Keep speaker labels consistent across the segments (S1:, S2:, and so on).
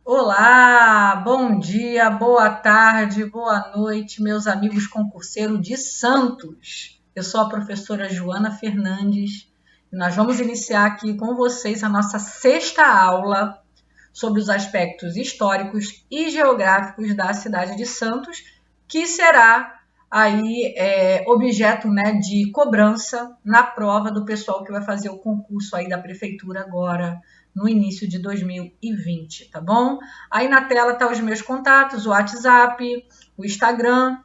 S1: Olá, bom dia, boa tarde, boa noite, meus amigos concurseiros de Santos. Eu sou a professora Joana Fernandes e nós vamos iniciar aqui com vocês a nossa sexta aula sobre os aspectos históricos e geográficos da cidade de Santos, que será aí objeto, né, de cobrança na prova do pessoal que vai fazer o concurso aí da prefeitura agora no início de 2020, tá bom? Aí na tela tá os meus contatos, o WhatsApp, o Instagram.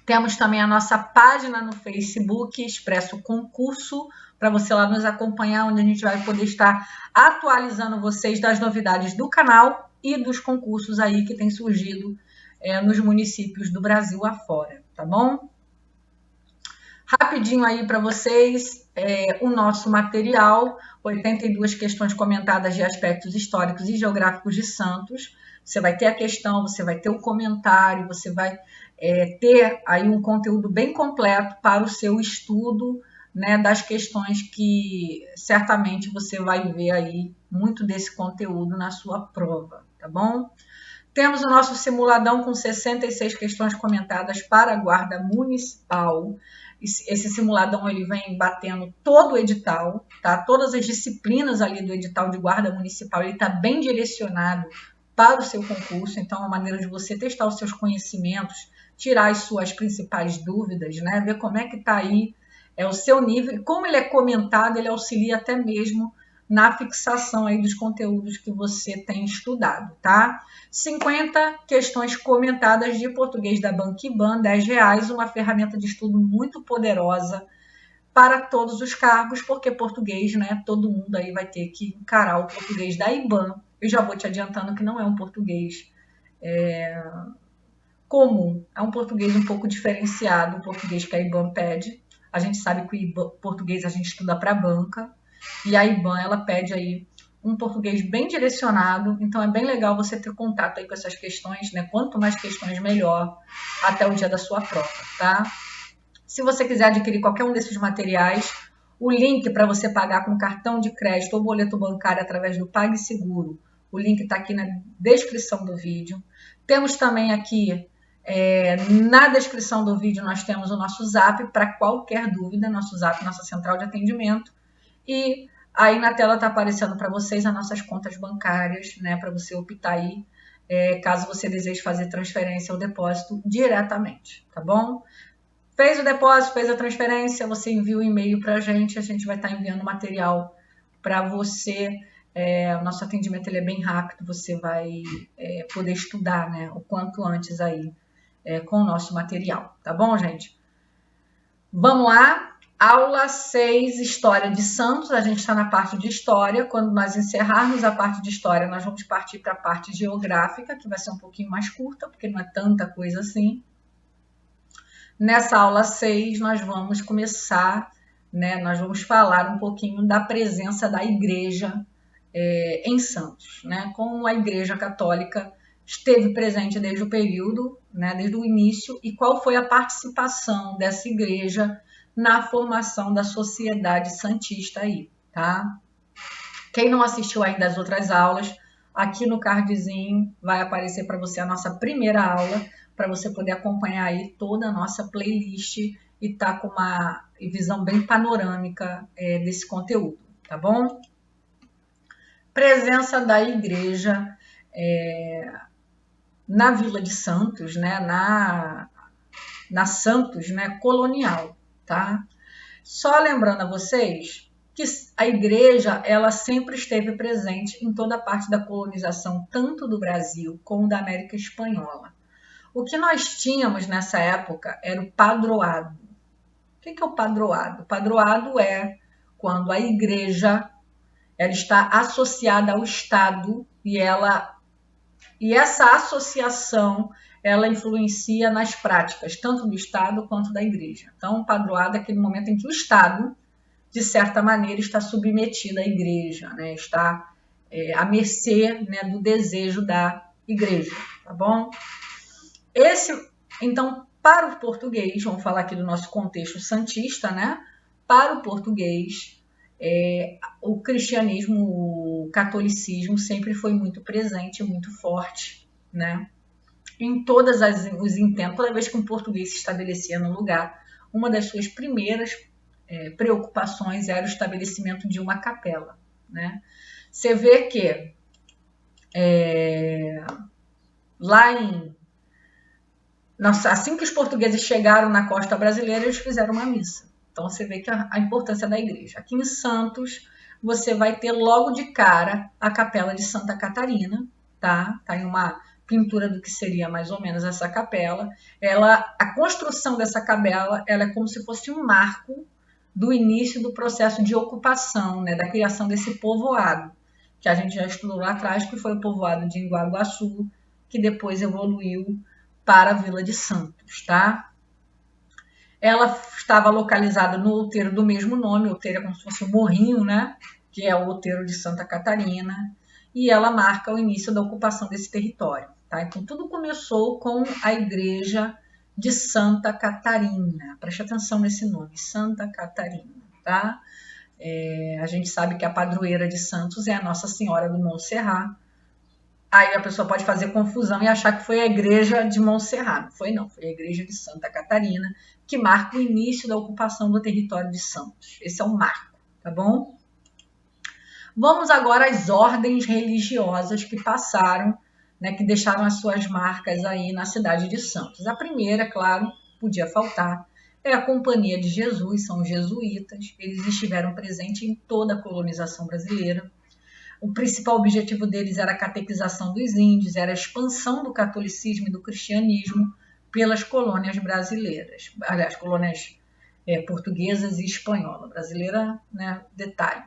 S1: Temos também a nossa página no Facebook, Expresso Concurso, para você lá nos acompanhar, onde a gente vai poder estar atualizando vocês das novidades do canal e dos concursos aí que tem surgido nos municípios do Brasil afora, tá bom? Rapidinho aí para vocês o nosso material, 82 questões comentadas de aspectos históricos e geográficos de Santos. Você vai ter a questão, você vai ter o comentário, você vai ter aí um conteúdo bem completo para o seu estudo, né, das questões que certamente você vai ver aí muito desse conteúdo na sua prova, tá bom? Temos o nosso simuladão com 66 questões comentadas para a Guarda Municipal. Esse simuladão ele vem batendo todo o edital, tá? Todas as disciplinas ali do edital de Guarda Municipal, ele está bem direcionado para o seu concurso, então é uma maneira de você testar os seus conhecimentos, tirar as suas principais dúvidas, né? Ver como é que está aí o seu nível, e como ele é comentado, ele auxilia até mesmo na fixação aí dos conteúdos que você tem estudado, tá? 50 questões comentadas de português da Banquiban, R$10, uma ferramenta de estudo muito poderosa para todos os cargos, porque português, né, todo mundo aí vai ter que encarar o português da IBAN. Eu já vou te adiantando que não é um português comum, é um português um pouco diferenciado, o português que a IBAN pede. A gente sabe que o português a gente estuda para a banca, e a IBAN ela pede aí um português bem direcionado, então é bem legal você ter contato aí com essas questões, né? Quanto mais questões, melhor, até o dia da sua prova, tá? Se você quiser adquirir qualquer um desses materiais, o link para você pagar com cartão de crédito ou boleto bancário através do PagSeguro, o link está aqui na descrição do vídeo. Temos também aqui na descrição do vídeo nós temos o nosso Zap para qualquer dúvida, nosso Zap, nossa central de atendimento. E aí na tela está aparecendo para vocês as nossas contas bancárias, né, para você optar aí, caso você deseje fazer transferência ou depósito diretamente, tá bom? Fez o depósito, fez a transferência, você envia o e-mail para a gente vai estar enviando material para você. O nosso atendimento ele é bem rápido, você vai poder estudar, né, o quanto antes aí com o nosso material, tá bom, gente? Vamos lá, aula 6, História de Santos. A gente está na parte de História. Quando nós encerrarmos a parte de História, nós vamos partir para a parte geográfica, que vai ser um pouquinho mais curta, porque não é tanta coisa assim. Nessa aula 6, nós vamos começar, né, nós vamos falar um pouquinho da presença da igreja em Santos, né? Como a igreja católica esteve presente desde o período, né, desde o início, e qual foi a participação dessa igreja na formação da sociedade santista aí, tá? Quem não assistiu ainda às outras aulas, aqui no cardzinho vai aparecer para você a nossa primeira aula, para você poder acompanhar aí toda a nossa playlist e tá com uma visão bem panorâmica desse conteúdo, tá bom? Presença da igreja na Vila de Santos, né, na Santos, né, colonial, tá? Só lembrando a vocês que a igreja ela sempre esteve presente em toda a parte da colonização, tanto do Brasil como da América Espanhola. O que nós tínhamos nessa época era o padroado. O que é o padroado? O padroado é quando a igreja ela está associada ao Estado e essa associação ela influencia nas práticas, tanto do Estado quanto da igreja. Então, o padroado é aquele momento em que o Estado, de certa maneira, está submetido à igreja, né? Está à mercê, né, do desejo da igreja, tá bom? Então, para o português, vamos falar aqui do nosso contexto santista, né? Para o português, o cristianismo o catolicismo sempre foi muito presente, muito forte, né? Em todas os intentos, toda vez que um português se estabelecia no lugar, uma das suas primeiras preocupações era o estabelecimento de uma capela, né? Você vê que lá assim que os portugueses chegaram na costa brasileira, eles fizeram uma missa. Então você vê que a importância da igreja. Aqui em Santos, você vai ter logo de cara a Capela de Santa Catarina, tá? Tá em uma pintura do que seria mais ou menos essa capela. A construção dessa capela, ela é como se fosse um marco do início do processo de ocupação, né, da criação desse povoado, que a gente já estudou lá atrás, que foi o povoado de Iguaçu, que depois evoluiu para a Vila de Santos, tá? Ela estava localizada no outeiro do mesmo nome, o outeiro é como se fosse um morrinho, né? Que é o outeiro de Santa Catarina, e ela marca o início da ocupação desse território, tá? Então tudo começou com a igreja de Santa Catarina. Preste atenção nesse nome, Santa Catarina, tá? A gente sabe que a padroeira de Santos é a Nossa Senhora do Montserrat. Aí a pessoa pode fazer confusão e achar que foi a igreja de Montserrat. Não foi, não. Foi a igreja de Santa Catarina, que marca o início da ocupação do território de Santos. Esse é um marco, tá bom? Vamos agora às ordens religiosas que passaram, né, que deixaram as suas marcas aí na cidade de Santos. A primeira, claro, podia faltar, é a Companhia de Jesus, são os jesuítas. Eles estiveram presentes em toda a colonização brasileira. O principal objetivo deles era a catequização dos índios, era a expansão do catolicismo e do cristianismo pelas colônias brasileiras. Aliás, colônias portuguesas e espanhola. Brasileira, né, detalhe.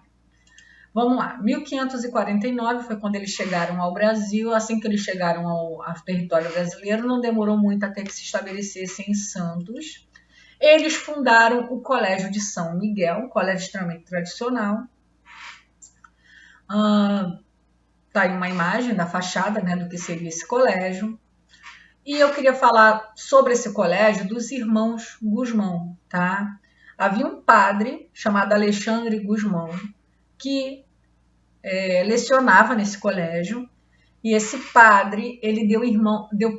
S1: Vamos lá, 1549 foi quando eles chegaram ao Brasil. Assim que eles chegaram ao território brasileiro, não demorou muito até que se estabelecessem em Santos. Eles fundaram o Colégio de São Miguel, um colégio extremamente tradicional. Tá aí uma imagem da fachada, né, do que seria esse colégio. E eu queria falar sobre esse colégio dos irmãos Gusmão, tá? Havia um padre chamado Alexandre Gusmão que lecionava nesse colégio, e esse padre, ele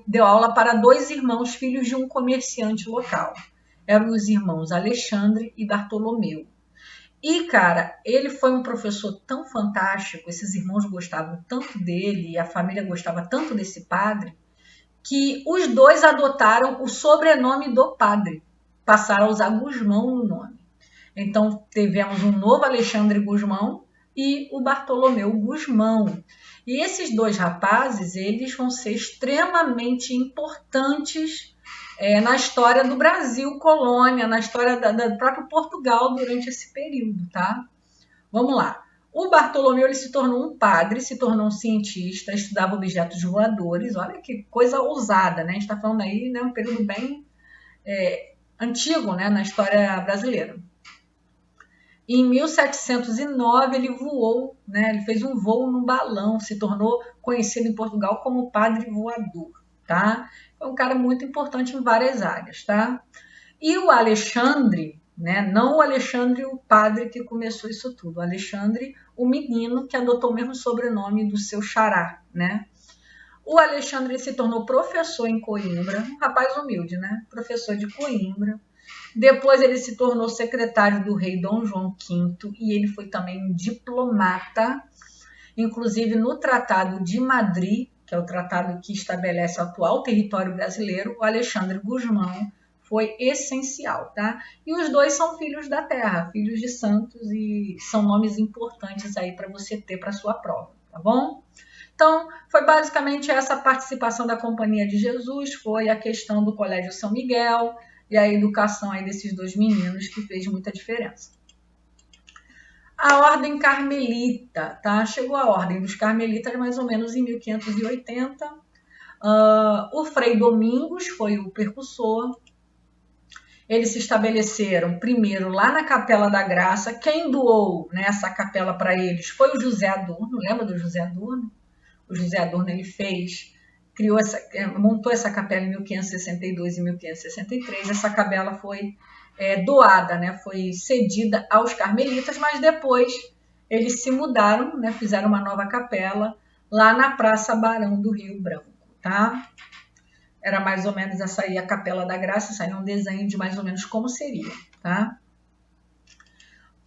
S1: deu aula para 2 irmãos, filhos de um comerciante local. Eram os irmãos Alexandre e Bartolomeu. E, cara, ele foi um professor tão fantástico, esses irmãos gostavam tanto dele, e a família gostava tanto desse padre, que os 2 adotaram o sobrenome do padre, passaram a usar Gusmão no nome. Então, tivemos um novo Alexandre Gusmão e o Bartolomeu Gusmão. E esses 2 rapazes, eles vão ser extremamente importantes na história do Brasil, colônia, na história do próprio Portugal durante esse período, tá? Vamos lá. O Bartolomeu, ele se tornou um padre, se tornou um cientista, estudava objetos voadores. Olha que coisa ousada, né? A gente está falando aí, né, um período bem antigo, né, na história brasileira. Em 1709 ele voou, né? Ele fez um voo num balão, se tornou conhecido em Portugal como padre voador, tá? É um cara muito importante em várias áreas, tá? E o Alexandre, né? Não o Alexandre, o padre que começou isso tudo, o Alexandre, o menino que adotou o mesmo sobrenome do seu xará, né? O Alexandre se tornou professor em Coimbra, um rapaz humilde, né? Professor de Coimbra. Depois ele se tornou secretário do rei Dom João V e ele foi também um diplomata, inclusive no Tratado de Madrid, que é o tratado que estabelece o atual território brasileiro, o Alexandre Gusmão foi essencial, tá? E os 2 são filhos da terra, filhos de Santos, e são nomes importantes aí para você ter para sua prova, tá bom? Então, foi basicamente essa participação da Companhia de Jesus, foi a questão do Colégio São Miguel e a educação aí desses 2 meninos que fez muita diferença. A Ordem Carmelita, tá? Chegou a Ordem dos Carmelitas mais ou menos em 1580. O Frei Domingos foi o percussor. Eles se estabeleceram primeiro lá na Capela da Graça. Quem doou, né, essa capela para eles foi o José Adorno. Lembra do José Adorno? O José Adorno ele montou essa capela em 1562 e 1563. Essa capela foi doada, né, foi cedida aos carmelitas, mas depois eles se mudaram, né, fizeram uma nova capela lá na Praça Barão do Rio Branco, tá? Era mais ou menos essa aí a Capela da Graça, saiu um desenho de mais ou menos como seria, tá?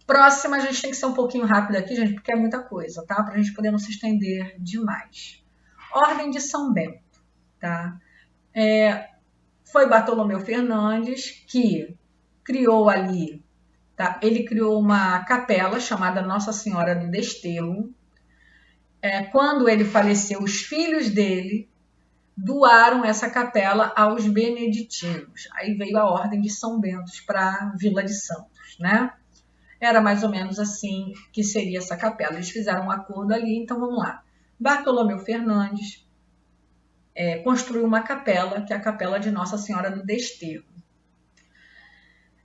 S1: Próxima, a gente tem que ser um pouquinho rápido aqui, gente, porque é muita coisa, tá? Pra gente poder não se estender demais. Ordem de São Bento, tá? Foi Bartolomeu Fernandes que criou ali, tá? Ele criou uma capela chamada Nossa Senhora do Desterro. Quando ele faleceu, os filhos dele doaram essa capela aos beneditinos. Aí veio a Ordem de São Bento para Vila de Santos, né? Era mais ou menos assim que seria essa capela. Eles fizeram um acordo ali, então vamos lá. Bartolomeu Fernandes construiu uma capela, que é a Capela de Nossa Senhora do Desterro.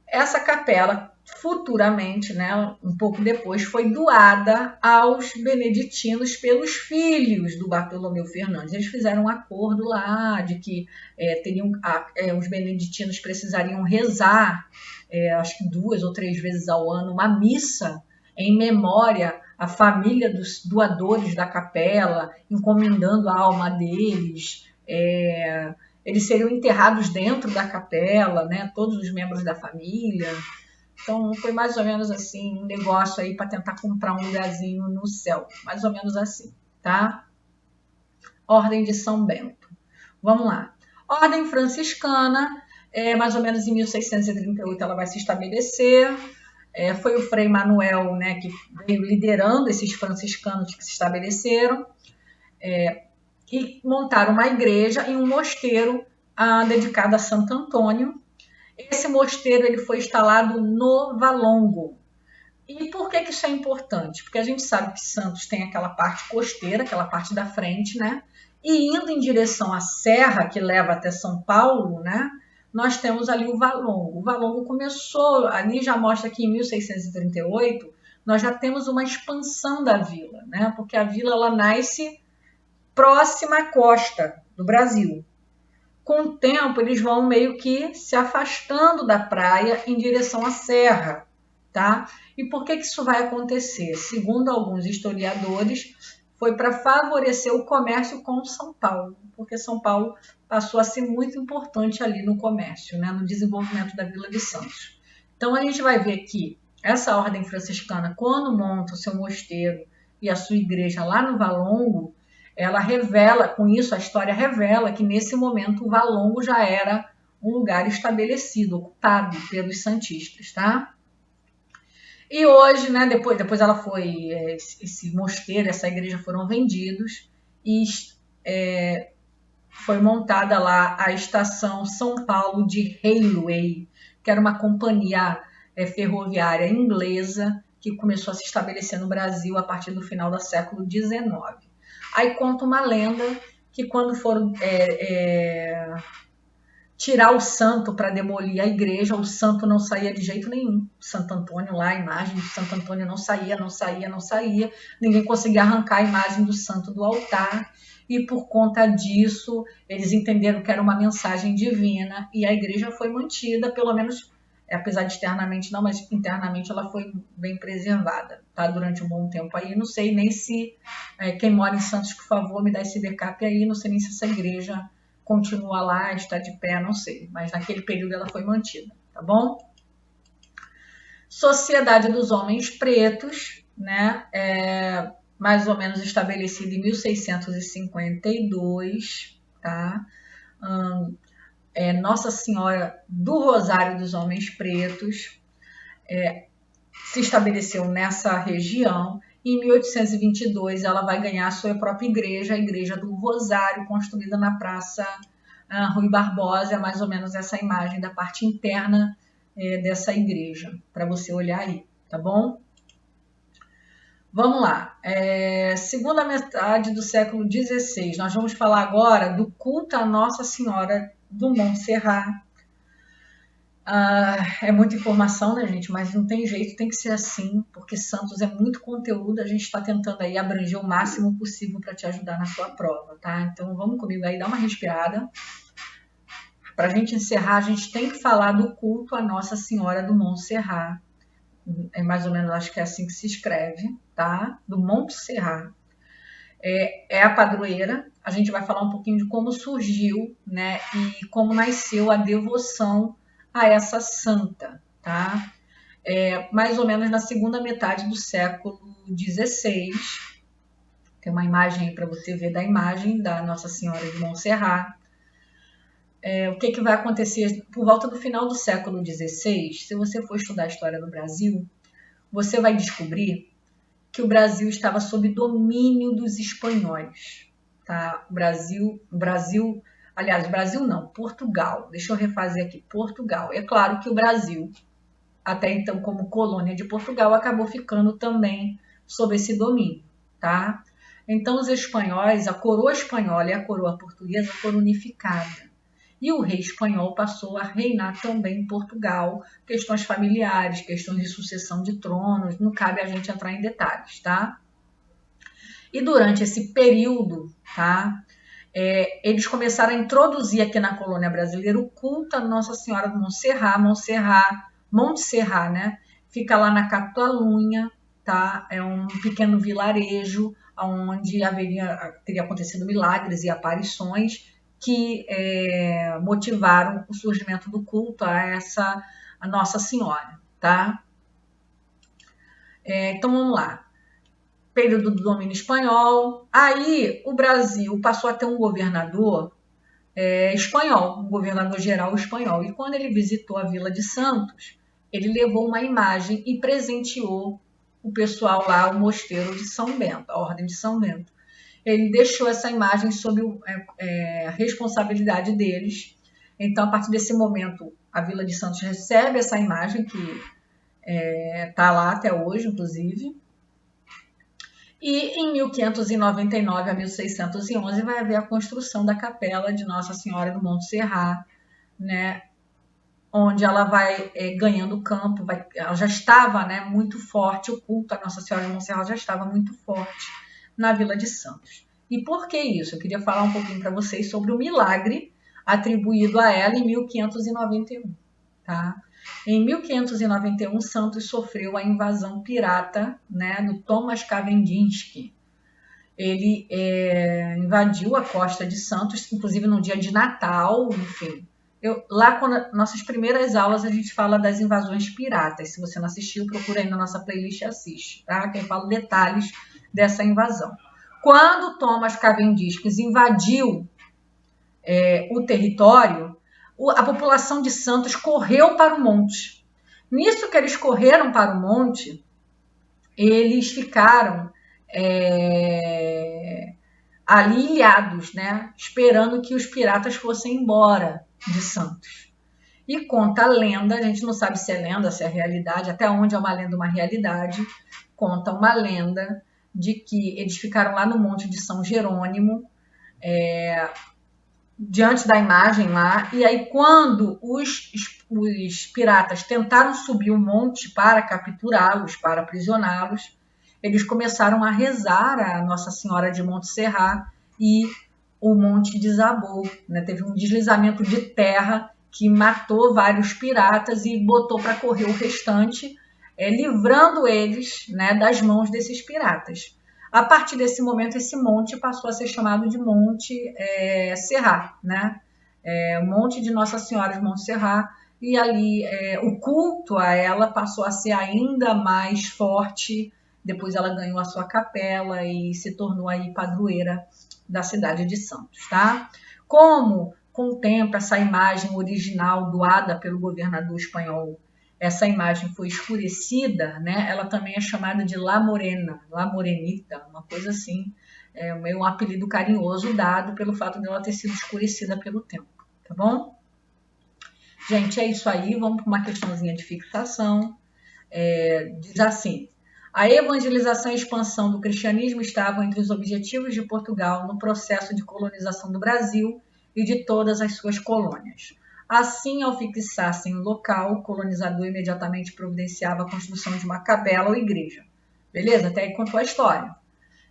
S1: Essa capela, futuramente, né, um pouco depois, foi doada aos beneditinos pelos filhos do Bartolomeu Fernandes. Eles fizeram um acordo lá de que os beneditinos precisariam rezar, acho que 2 ou 3 vezes ao ano, uma missa em memória à família dos doadores da capela, encomendando a alma deles. Eles seriam enterrados dentro da capela, né? Todos os membros da família. Então, foi mais ou menos assim, um negócio aí para tentar comprar um lugarzinho no céu. Mais ou menos assim, tá? Ordem de São Bento. Vamos lá. Ordem franciscana, mais ou menos em 1638 ela vai se estabelecer. Foi o Frei Manuel, né, que veio liderando esses franciscanos que se estabeleceram. E montaram uma igreja e um mosteiro dedicado a Santo Antônio. Esse mosteiro ele foi instalado no Valongo. E por que isso é importante? Porque a gente sabe que Santos tem aquela parte costeira, aquela parte da frente, né? E indo em direção à serra que leva até São Paulo, né? Nós temos ali o Valongo. O Valongo começou, ali já mostra que em 1638 nós já temos uma expansão da vila, né? Porque a vila ela nasce próxima à costa do Brasil. Com o tempo, eles vão meio que se afastando da praia em direção à serra, tá? E por que isso vai acontecer? Segundo alguns historiadores, foi para favorecer o comércio com São Paulo, porque São Paulo passou a ser muito importante ali no comércio, né? No desenvolvimento da Vila de Santos. Então, a gente vai ver que essa ordem franciscana, quando monta o seu mosteiro e a sua igreja lá no Valongo, ela revela, com isso a história revela que nesse momento o Valongo já era um lugar estabelecido, ocupado pelos santistas, tá? E hoje, né, depois ela foi, esse mosteiro, essa igreja foram vendidos e foi montada lá a estação São Paulo de Railway, que era uma companhia ferroviária inglesa que começou a se estabelecer no Brasil a partir do final do século XIX. Aí conta uma lenda que quando foram tirar o santo para demolir a igreja, o santo não saía de jeito nenhum. Santo Antônio lá, a imagem de Santo Antônio não saía. Ninguém conseguia arrancar a imagem do santo do altar. E por conta disso, eles entenderam que era uma mensagem divina e a igreja foi mantida, pelo menos, apesar de externamente não, mas internamente ela foi bem preservada, tá? Durante um bom tempo aí. Não sei nem se quem mora em Santos, por favor, me dá esse backup aí. Não sei nem se essa igreja continua lá, está de pé, não sei. Mas naquele período ela foi mantida, tá bom? Sociedade dos Homens Pretos, né? Mais ou menos estabelecida em 1652, tá? Nossa Senhora do Rosário dos Homens Pretos se estabeleceu nessa região. Em 1822, ela vai ganhar a sua própria igreja, a Igreja do Rosário, construída na Praça Rui Barbosa, mais ou menos essa imagem da parte interna dessa igreja, para você olhar aí, tá bom? Vamos lá. Segunda metade do século XVI, nós vamos falar agora do culto a Nossa Senhora do Montserrat. É muita informação, né, gente? Mas não tem jeito, tem que ser assim, porque Santos é muito conteúdo, a gente está tentando aí abranger o máximo possível para te ajudar na sua prova, tá? Então vamos comigo aí, dá uma respirada. Para a gente encerrar, a gente tem que falar do culto a Nossa Senhora do Montserrat. Mais ou menos, acho que é assim que se escreve, tá? tá? Do Monte Serrat. É a padroeira. A gente vai falar um pouquinho de como surgiu, né? E como nasceu a devoção a essa santa, tá? Mais ou menos na segunda metade do século XVI. Tem uma imagem aí para você ver da imagem da Nossa Senhora de Montserrat. O que vai acontecer por volta do final do século XVI? Se você for estudar a história do Brasil, você vai descobrir que o Brasil estava sob domínio dos espanhóis. Tá? Portugal. Deixa eu refazer aqui, Portugal. É claro que o Brasil, até então como colônia de Portugal, acabou ficando também sob esse domínio, tá? Então os espanhóis, a coroa espanhola e a coroa portuguesa foram unificadas. E o rei espanhol passou a reinar também em Portugal, questões familiares, questões de sucessão de tronos, não cabe a gente entrar em detalhes, tá? E durante esse período, tá? Eles começaram a introduzir aqui na colônia brasileira o culto a Nossa Senhora do Monte Serrat, né? Fica lá na Catalunha, tá? É um pequeno vilarejo onde teria acontecido milagres e aparições que motivaram o surgimento do culto a Nossa Senhora, tá? Então vamos lá. Período do domínio espanhol. Aí o Brasil passou a ter um governador espanhol, um governador geral espanhol. E quando ele visitou a Vila de Santos, ele levou uma imagem e presenteou o pessoal lá, o mosteiro de São Bento, a Ordem de São Bento. Ele deixou essa imagem sob a responsabilidade deles. Então, a partir desse momento, a Vila de Santos recebe essa imagem, que está lá até hoje, inclusive. E em 1599 a 1611 vai haver a construção da capela de Nossa Senhora do Monte Serrat, né? Onde ela vai ganhando campo, ela já estava, né, muito forte, o culto a Nossa Senhora de Montserrat já estava muito forte na Vila de Santos. E por que isso? Eu queria falar um pouquinho para vocês sobre o milagre atribuído a ela em 1591. Tá? Em 1591, Santos sofreu a invasão pirata, né, do Thomas Cavendish. Ele invadiu a costa de Santos, inclusive no dia de Natal, enfim. Nossas primeiras aulas, a gente fala das invasões piratas. Se você não assistiu, procura aí na nossa playlist e assiste, tá? Que eu falo detalhes dessa invasão. Quando Thomas Cavendish invadiu o território, a população de Santos correu para o monte. Nisso que eles correram para o monte, eles ficaram ali ilhados, né? Esperando que os piratas fossem embora de Santos. E conta a lenda, a gente não sabe se é lenda, se é realidade, até onde é uma lenda, uma realidade. Conta uma lenda de que eles ficaram lá no Monte de São Jerônimo, diante da imagem lá, e aí quando os piratas tentaram subir o monte para capturá-los, para aprisioná-los, eles começaram a rezar a Nossa Senhora de Monte Serrat e o monte desabou, né? Teve um deslizamento de terra que matou vários piratas e botou para correr o restante, livrando eles, né, das mãos desses piratas. A partir desse momento, esse monte passou a ser chamado de Monte Serrat, né? O Monte de Nossa Senhora de Monte Serrat, e ali o culto a ela passou a ser ainda mais forte. Depois ela ganhou a sua capela e se tornou aí padroeira da cidade de Santos, tá? Como contempla essa imagem original doada pelo governador espanhol, essa imagem foi escurecida, né? Ela também é chamada de La Morena, La Morenita, uma coisa assim, um apelido carinhoso dado pelo fato dela ter sido escurecida pelo tempo, tá bom? Gente, é isso aí, vamos para uma questãozinha de fixação. Diz assim: a evangelização e expansão do cristianismo estavam entre os objetivos de Portugal no processo de colonização do Brasil e de todas as suas colônias. Assim, ao fixar-se em um local, o colonizador imediatamente providenciava a construção de uma capela ou igreja. Beleza? Até aí contou a história.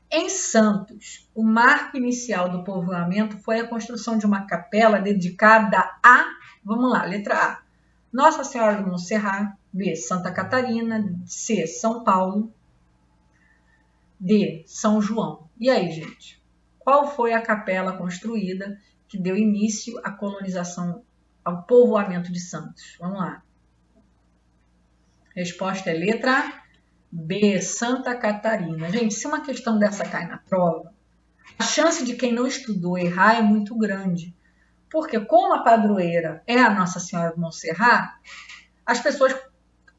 S1: Em Santos, o marco inicial do povoamento foi a construção de uma capela dedicada a, vamos lá, letra A, Nossa Senhora do Monte Serrat, B, Santa Catarina, C, São Paulo. D, São João. E aí, gente? Qual foi a capela construída que deu início à colonização, ao povoamento de Santos? Vamos lá. Resposta é letra B, Santa Catarina. Gente, se uma questão dessa cai na prova, a chance de quem não estudou errar é muito grande. Porque como a padroeira é a Nossa Senhora de Montserrat, as pessoas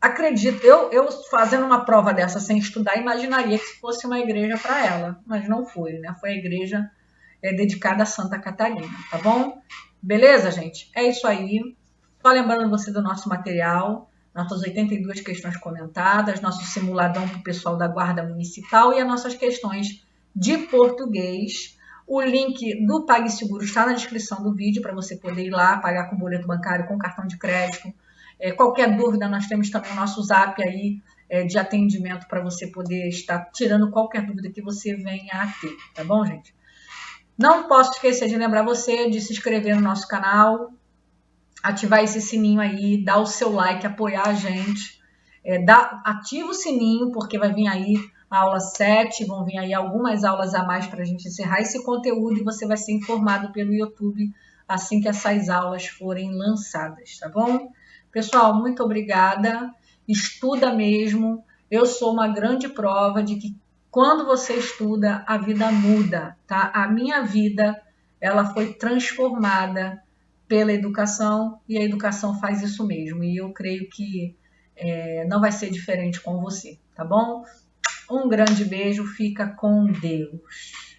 S1: acreditam. Eu fazendo uma prova dessa sem estudar, imaginaria que fosse uma igreja para ela, mas não foi, né? Foi a igreja dedicada a Santa Catarina, tá bom? Beleza, gente? É isso aí. Só lembrando você do nosso material, nossas 82 questões comentadas, nosso simuladão para o pessoal da Guarda Municipal e as nossas questões de português. O link do PagSeguro está na descrição do vídeo para você poder ir lá, pagar com boleto bancário, com cartão de crédito. Qualquer dúvida, nós temos também o nosso zap aí de atendimento para você poder estar tirando qualquer dúvida que você venha a ter, tá bom, gente? Não posso esquecer de lembrar você de se inscrever no nosso canal, ativar esse sininho aí, dar o seu like, apoiar a gente, ativa o sininho, porque vai vir aí a aula 7, vão vir aí algumas aulas a mais para a gente encerrar esse conteúdo e você vai ser informado pelo YouTube assim que essas aulas forem lançadas, tá bom? Pessoal, muito obrigada, estuda mesmo, eu sou uma grande prova de que quando você estuda, a vida muda, tá? A minha vida, ela foi transformada pela educação e a educação faz isso mesmo. E eu creio que não vai ser diferente com você, tá bom? Um grande beijo, fica com Deus.